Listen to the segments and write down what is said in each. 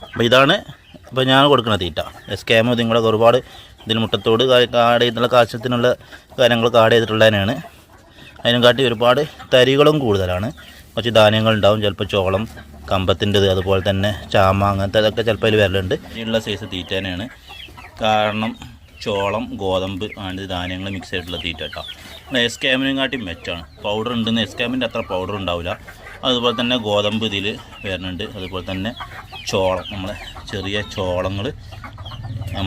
അപ്പോൾ ഇതാണ് ഇപ്പോൾ ഞാൻ കൊടുക്കുന്ന തീറ്റ. SKM നിങ്ങളൊക്കെ ഒരുപാട് ഇതിന് മുട്ടത്തോട് കാട് ചെയ്തിട്ടുള്ള കാൽസ്യത്തിനുള്ള കാര്യങ്ങൾ കാട് ചെയ്തിട്ടുള്ളതിനാണ്. അതിനും കാട്ടി ഒരുപാട് തരികളും കൂടുതലാണ്. കുറച്ച് ധാന്യങ്ങളുണ്ടാവും, ചിലപ്പോൾ ചോളം, കമ്പത്തിൻ്റെത്, അതുപോലെ തന്നെ ചാമ, അങ്ങനത്തെ അതൊക്കെ ചിലപ്പോൾ അതിൽ വരലുണ്ട്. ഇതിനുള്ള സൈസ് തീറ്റ തന്നെയാണ്. കാരണം ചോളം, ഗോതമ്പ് അങ്ങനത്തെ ധാന്യങ്ങൾ മിക്സ് ആയിട്ടുള്ള തീറ്റ കേട്ടോ. SKMനും കാട്ടി മെച്ചാണ്. പൗഡർ ഉണ്ടെന്ന് SKMൻ്റെ അത്ര പൗഡർ ഉണ്ടാവില്ല. അതുപോലെ തന്നെ ഗോതമ്പ് ഇതിൽ വരുന്നുണ്ട്. അതുപോലെ തന്നെ ചോളം, നമ്മളെ ചെറിയ ചോളങ്ങൾ,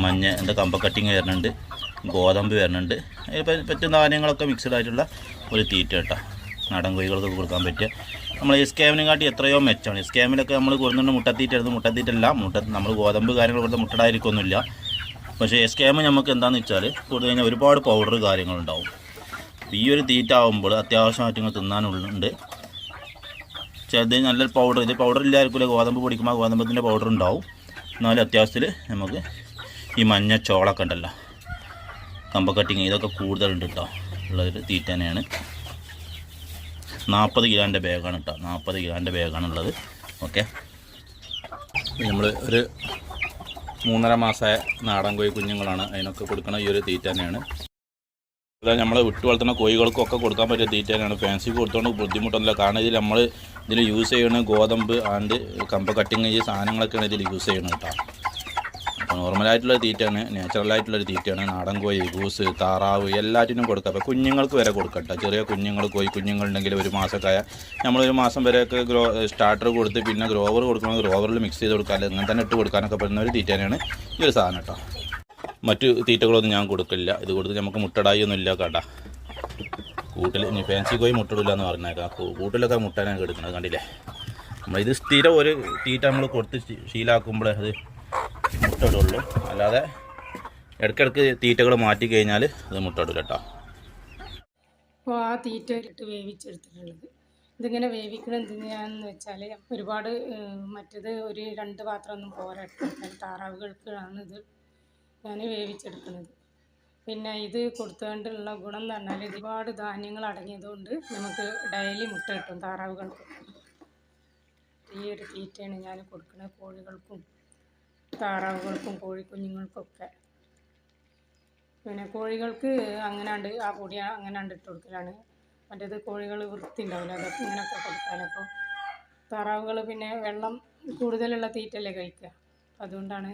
മഞ്ഞ എന്താ കമ്പ കട്ടിങ് വരുന്നുണ്ട്, ഗോതമ്പ് വരുന്നുണ്ട്. പറ്റുന്ന ധാന്യങ്ങളൊക്കെ മിക്സഡ് ആയിട്ടുള്ള ഒരു തീറ്റ കേട്ടോ. നാടൻ കോഴികൾക്ക് കൊടുക്കാൻ പറ്റിയ നമ്മൾ SKMനും കാട്ടി എത്രയോ മെച്ചാണ്. SKMലൊക്കെ നമ്മൾ കൊടുക്കുന്നുണ്ട് മുട്ടത്തീറ്റ എടുത്ത്, മുട്ടത്തീറ്റല്ല, നമ്മൾ ഗോതമ്പ് കാര്യങ്ങൾ കൊടുത്ത് മുട്ടടായിരിക്കൊന്നുമില്ല. പക്ഷേ SKM നമുക്ക് എന്താണെന്ന് വെച്ചാൽ കൊടുത്തു കഴിഞ്ഞാൽ ഒരുപാട് പൗഡർ കാര്യങ്ങളുണ്ടാവും. ഈ ഒരു തീറ്റ ആകുമ്പോൾ അത്യാവശ്യമായിട്ട് നിങ്ങൾ തിന്നാനുള്ളുണ്ട്. ചിലത് നല്ലൊരു പൗഡർ, ഇത് പൗഡർ ഇല്ലായിരിക്കില്ല, ഗോതമ്പ് പൊടിക്കുമ്പോൾ ഗോതമ്പത്തിൻ്റെ പൗഡർ ഉണ്ടാവും. എന്നാലും അത്യാവശ്യത്തിൽ നമുക്ക് ഈ മഞ്ഞ ചോളൊക്കെ ഉണ്ടല്ലോ, കമ്പ കട്ടിങ്, ഇതൊക്കെ കൂടുതലുണ്ട് കേട്ടോ. ഉള്ളൊരു തീറ്റ തന്നെയാണ്. 40 കിലോൻ്റെ ബാഗാണ് കേട്ടോ. 40 കിലോൻ്റെ ബാഗാണുള്ളത്. ഓക്കെ, നമ്മൾ ഒരു 3.5 മാസമായ നാടൻ കോഴി കുഞ്ഞുങ്ങളാണ്. അതിനൊക്കെ കൊടുക്കുന്ന ഈ ഒരു തീറ്റ തന്നെയാണ്. അതായത് നമ്മൾ വിട്ടു വളർത്തുന്ന കോഴികൾക്കൊക്കെ കൊടുക്കാൻ പറ്റിയ തീറ്റ തന്നെയാണ്. ഫാൻസി കൊടുത്തോണ്ട് ബുദ്ധിമുട്ടൊന്നുമില്ല. കാരണം ഇതിൽ യൂസ് ചെയ്യുന്ന ഗോതമ്പ് ആൻഡ് കമ്പ കട്ടിങ് ഈ സാധനങ്ങളൊക്കെയാണ് ഇതിൽ യൂസ് ചെയ്യുന്നത് കേട്ടോ. അപ്പോൾ നോർമലായിട്ടുള്ള തീറ്റയാണ്, നാച്ചുറലായിട്ടുള്ളൊരു തീറ്റയാണ്. നാടൻ കോഴി, ഗൂസ്, താറാവ് എല്ലാറ്റിനും കൊടുക്കാം. അപ്പോൾ കുഞ്ഞുങ്ങൾക്ക് വരെ കൊടുക്കട്ടെ. ചെറിയ കുഞ്ഞുങ്ങൾ, കോഴി കുഞ്ഞുങ്ങളുണ്ടെങ്കിൽ ഒരു മാസമൊക്കെ നമ്മളൊരു മാസം വരെയൊക്കെ സ്റ്റാർട്ടർ കൊടുത്ത് പിന്നെ ഗ്രോവർ കൊടുക്കണമെങ്കിൽ ഗ്രോവറിൽ മിക്സ് ചെയ്ത് കൊടുക്കാൻ, അങ്ങനെ തന്നെ ഇട്ട് കൊടുക്കാനൊക്കെ പറ്റുന്ന ഒരു തീറ്റ തന്നെയാണ് ഈ ഒരു സാധനം കേട്ടോ. മറ്റു തീറ്റകളൊന്നും ഞാൻ കൊടുക്കില്ല. ഇത് കൊടുത്ത് നമുക്ക് മുട്ടടായി ഒന്നും ഇല്ല കേട്ടോ. കൂട്ടിൽ ഇനി ഫാൻസി കോഴി മുട്ടടില്ല എന്ന് പറഞ്ഞേക്കാം. കൂട്ടിലൊക്കെ മുട്ടനാണ് എടുക്കുന്നത്, കണ്ടില്ലേ. നമ്മളിത് സ്ഥിരം ഒരു തീറ്റ നമ്മൾ കൊടുത്ത് ശീലാക്കുമ്പോഴേ അത് മുട്ടയിടുള്ളൂ. അല്ലാതെ ഇടയ്ക്കിടയ്ക്ക് തീറ്റകൾ മാറ്റി കഴിഞ്ഞാൽ അത് മുട്ടയിടില്ല കേട്ടോ. അപ്പോൾ ആ തീറ്റ ഇട്ട് വേവിച്ചെടുത്തിട്ടുള്ളത്. ഇതിങ്ങനെ വേവിക്കണം എന്തിനാന്ന് വെച്ചാൽ ഒരുപാട് മറ്റേത് ഒരു 2 പാത്രമൊന്നും പോരാ എടുക്കാൻ. താറാവുകൾക്കാണ് ഇത് ഞാൻ വേവിച്ചെടുക്കുന്നത്. പിന്നെ ഇത് കൊടുത്തുകൊണ്ടുള്ള ഗുണം എന്ന് പറഞ്ഞാൽ ഒരുപാട് ധാന്യങ്ങൾ അടങ്ങിയതുകൊണ്ട് നമുക്ക് ഡെയിലി മുട്ട കിട്ടും താറാവുകൾക്ക്. ഈ ഒരു തീറ്റയാണ് ഞാൻ കൊടുക്കുന്നത് കോഴികൾക്കും താറാവുകൾക്കും കോഴിക്കുഞ്ഞുങ്ങൾക്കൊക്കെ. പിന്നെ കോഴികൾക്ക് അങ്ങനാണ്ട് ആ പൊടി അങ്ങനാണ്ട് ഇട്ട് കൊടുക്കലാണ്. മറ്റേത് കോഴികൾ വൃത്തി ഉണ്ടാവില്ല, അതൊക്കെ ഇങ്ങനെയൊക്കെ കൊടുക്കാനപ്പോൾ താറാവുകൾ പിന്നെ വെള്ളം കൂടുതലുള്ള തീറ്റല്ലേ കഴിക്കുക. അതുകൊണ്ടാണ്